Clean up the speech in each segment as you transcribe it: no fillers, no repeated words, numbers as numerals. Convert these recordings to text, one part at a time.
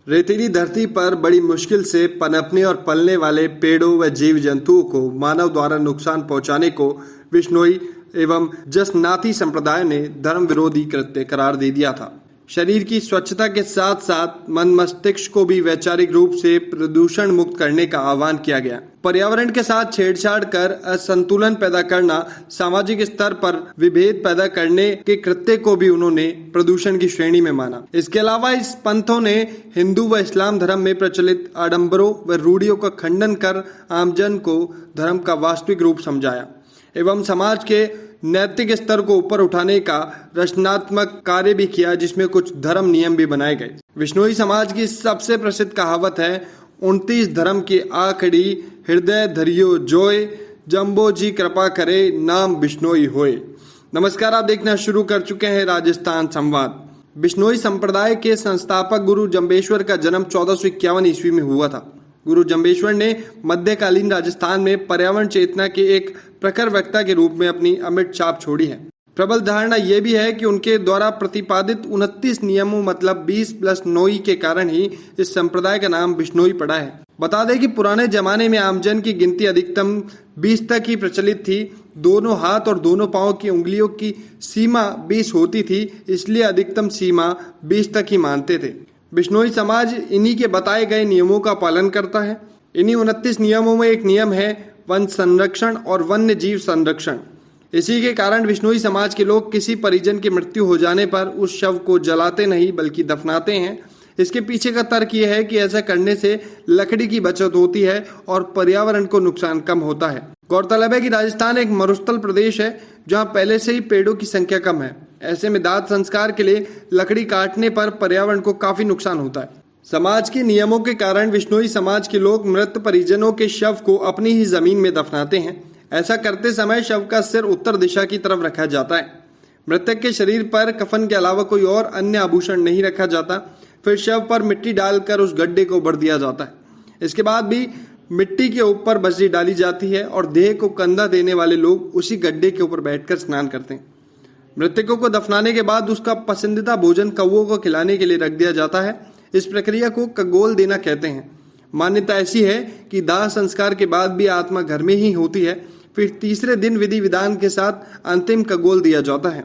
रेतीली धरती पर बड़ी मुश्किल से पनपने और पलने वाले पेड़ों व जीव जंतुओं को मानव द्वारा नुकसान पहुंचाने को बिश्नोई एवं जसनाती संप्रदाय ने धर्म विरोधी कृत्य करार दे दिया था। शरीर की स्वच्छता के साथ साथ मन मस्तिष्क को भी वैचारिक रूप से प्रदूषण मुक्त करने का आह्वान किया गया। पर्यावरण के साथ छेड़छाड़ कर असंतुलन पैदा करना, सामाजिक स्तर पर विभेद पैदा करने के कृत्य को भी उन्होंने प्रदूषण की श्रेणी में माना। इसके अलावा इस पंथों ने हिंदू व इस्लाम धर्म में प्रचलित आडंबरों व रूढ़ियों का खंडन कर आमजन को धर्म का वास्तविक रूप समझाया एवं समाज के नैतिक स्तर को ऊपर उठाने का रचनात्मक कार्य भी किया, जिसमें कुछ धर्म नियम भी बनाए गए। बिश्नोई समाज की सबसे प्रसिद्ध कहावत है, 29 धर्म की आखड़ी हृदय धरियो जोय, जम्बो जी कृपा करे नाम बिश्नोई होए। नमस्कार, आप देखना शुरू कर चुके हैं राजस्थान संवाद। बिश्नोई संप्रदाय के संस्थापक गुरु जंबेश्वर का जन्म 1451 ईस्वी में हुआ था। गुरु जंबेश्वर ने मध्यकालीन राजस्थान में पर्यावरण चेतना के एक प्रखर वक्ता के रूप में अपनी अमिट छाप छोड़ी है। प्रबल धारणा यह भी है कि उनके द्वारा प्रतिपादित 29 नियमों मतलब 20+9 के कारण ही इस संप्रदाय का नाम बिश्नोई पड़ा है। बता दें कि पुराने जमाने में आमजन की गिनती अधिकतम 20 तक ही प्रचलित थी। दोनों हाथ और दोनों पांव की उंगलियों की सीमा 20 होती थी, इसलिए अधिकतम सीमा 20 तक ही मानते थे। बिश्नोई समाज इन्हीं के बताए गए नियमों का पालन करता है। इन्हीं 29 नियमों में एक नियम है वन संरक्षण और वन्य जीव संरक्षण। इसी के कारण बिश्नोई समाज के लोग किसी परिजन की मृत्यु हो जाने पर उस शव को जलाते नहीं बल्कि दफनाते हैं। इसके पीछे का तर्क यह है कि ऐसा करने से लकड़ी की बचत होती है और पर्यावरण को नुकसान कम होता है। गौरतलब है कि राजस्थान एक मरुस्थल प्रदेश है जहां पहले से ही पेड़ों की संख्या कम है। ऐसे में दाह संस्कार के लिए लकड़ी काटने पर पर्यावरण को काफी नुकसान होता है। समाज के नियमों के कारण बिश्नोई समाज के लोग मृत परिजनों के शव को अपनी ही जमीन में दफनाते हैं। ऐसा करते समय शव का सिर उत्तर दिशा की तरफ रखा जाता है। मृतक के शरीर पर कफन के अलावा कोई और अन्य आभूषण नहीं रखा जाता। फिर शव पर मिट्टी डालकर उस गड्ढे को भर दिया जाता है। इसके बाद भी मिट्टी के ऊपर बजरी डाली जाती है और देह को कंधा देने वाले लोग उसी गड्ढे के ऊपर बैठकर स्नान करते हैं। मृतकों को दफनाने के बाद उसका पसंदीदा भोजन कौवों को खिलाने के लिए रख दिया जाता है। इस प्रक्रिया को कगोल देना कहते हैं। मान्यता ऐसी है कि दाह संस्कार के बाद भी आत्मा घर में ही होती है। फिर तीसरे दिन विधि विधान के साथ अंतिम कगोल दिया जाता है।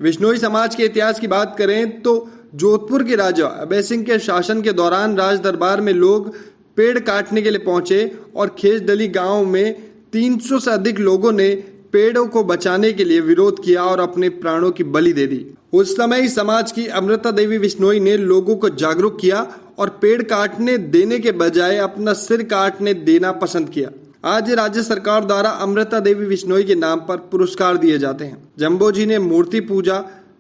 बिश्नोई समाज के इतिहास की बात करें तो जोधपुर के राजा अभय सिंह के शासन के दौरान राज दरबार में लोग पेड़ काटने के लिए पहुंचे और खेजडली गांव में 300 से अधिक लोगों ने पेड़ों को बचाने के लिए विरोध किया और अपने प्राणों की बलि दे दी। उस समय समाज की अमृता देवी बिश्नोई ने लोगों को जागरूक किया और पेड़ काटने देने के बजाय अपना सिर काटने देना पसंद किया। आज राज्य सरकार द्वारा अमृता देवी बिश्नोई के नाम पर पुरस्कार दिए जाते हैं। जम्बो जी ने मूर्ति पूजा,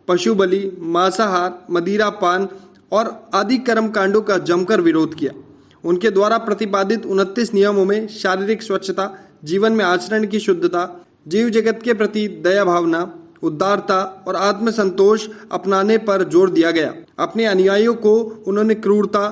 पशु बलि, मांसाहार, मदिरा पान और आदि कर्म कांडों का जमकर विरोध किया। उनके द्वारा प्रतिपादित 29 नियमों में शारीरिक स्वच्छता, जीवन में आचरण की शुद्धता, जीव जगत के प्रति दया भावना, उदारता और आत्मसंतोष अपनाने पर जोर दिया गया। अपने अनुयायियों को उन्होंने क्रूरता,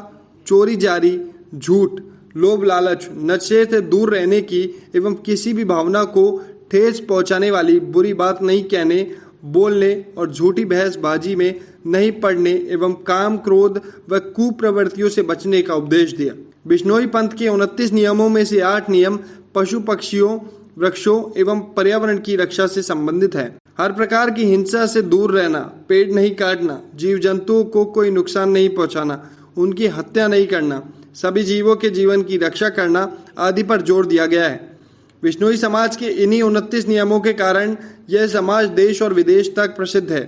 चोरी जारी, झूठ, लोभ लालच, नशे से दूर रहने की एवं किसी भी भावना को ठेस पहुंचाने वाली बुरी बात नहीं कहने, बोलने और झूठी बहसबाजी में नहीं पड़ने एवं काम, क्रोध व कुप्रवृत्तियों से बचने का उपदेश दिया। बिश्नोई पंथ के 29 नियमों में से 8 नियम पशु पक्षियों, वृक्षों एवं पर्यावरण की रक्षा से संबंधित है। हर प्रकार की हिंसा से दूर रहना, पेड़ नहीं काटना, जीव जंतुओं को कोई नुकसान नहीं पहुंचाना, उनकी हत्या नहीं करना, सभी जीवों के जीवन की रक्षा करना आदि पर जोर दिया गया है। बिश्नोई समाज के इन्हीं 29 नियमों के कारण यह समाज देश और विदेश तक प्रसिद्ध है।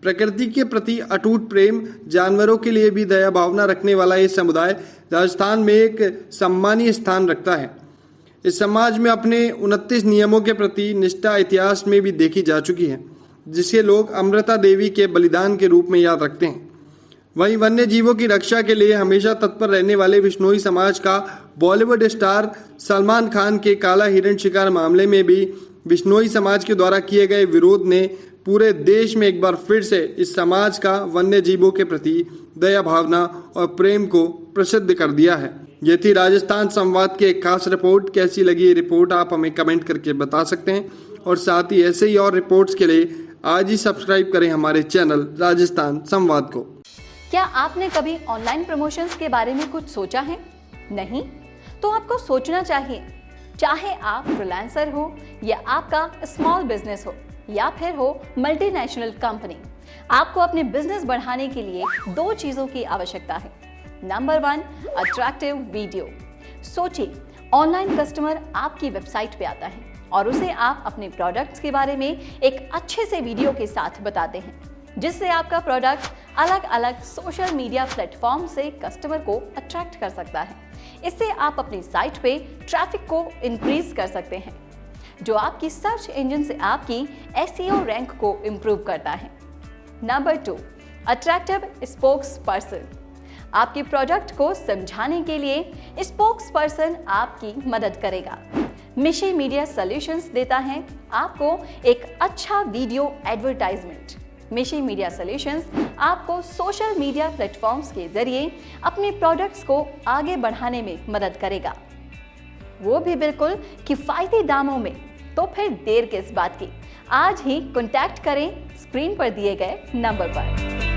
प्रकृति के प्रति अटूट प्रेम, जानवरों के लिए भी दया भावना रखने वाला ये समुदाय राजस्थान में एक सम्मानीय स्थान रखता है। इस समाज में अपने 29 नियमों के प्रति निष्ठा इतिहास में भी देखी जा चुकी है, जिसे लोग अमृता देवी के बलिदान के रूप में याद रखते हैं। वहीं वन्य जीवों की रक्षा के लिए हमेशा तत्पर रहने वाले बिश्नोई समाज का बॉलीवुड स्टार सलमान खान के काला हिरण शिकार मामले में भी बिश्नोई समाज के द्वारा किए गए विरोध ने पूरे देश में एक बार फिर से इस समाज का वन्य जीवों के प्रति दया भावना और प्रेम को प्रसिद्ध कर दिया है। ये थी राजस्थान संवाद की एक खास रिपोर्ट। कैसी लगी ये रिपोर्ट आप हमें कमेंट करके बता सकते हैं और साथ ही ऐसे ही और रिपोर्ट्स के लिए आज ही सब्सक्राइब करें हमारे चैनल राजस्थान संवाद को। क्या आपने कभी ऑनलाइन प्रमोशंस के बारे में कुछ सोचा है? नहीं? तो आपको सोचना चाहिए। चाहे आप फ्रीलांसर हो या आपका स्मॉल बिजनेस हो या फिर हो मल्टीनेशनल कंपनी, आपको अपने बिजनेस बढ़ाने के लिए 2 चीजों की आवश्यकता है। Number 1, attractive video. सोचिए, ऑनलाइन कस्टमर आपकी वेबसाइट पे आता है और उसे आप अपने प्रोडक्ट्स के बारे में एक अच्छे से वीडियो के साथ बताते हैं, जिससे आपका प्रोडक्ट अलग अलग सोशल मीडिया प्लेटफॉर्म से कस्टमर को अट्रैक्ट कर सकता है। इससे आप अपनी साइट पे ट्रैफिक को इंक्रीज कर सकते हैं, जो आपकी सर्च इंजन से आपकी SEO रैंक को इंप्रूव करता है। Number 2, attractive spokes person. आपके प्रोडक्ट को समझाने के लिए स्पोक्स पर्सन आपकी मदद करेगा। मिशी मीडिया सॉल्यूशंस देता है आपको एक अच्छा वीडियो एडवर्टाइजमेंट। मिशी मीडिया सॉल्यूशंस आपको सोशल मीडिया प्लेटफॉर्म्स के जरिए अपने प्रोडक्ट्स को आगे बढ़ाने में मदद करेगा, वो भी बिल्कुल किफायती दामों में। तो फिर देर किस बात की, आज ही कॉन्टैक्ट करें स्क्रीन पर दिए गए नंबर पर।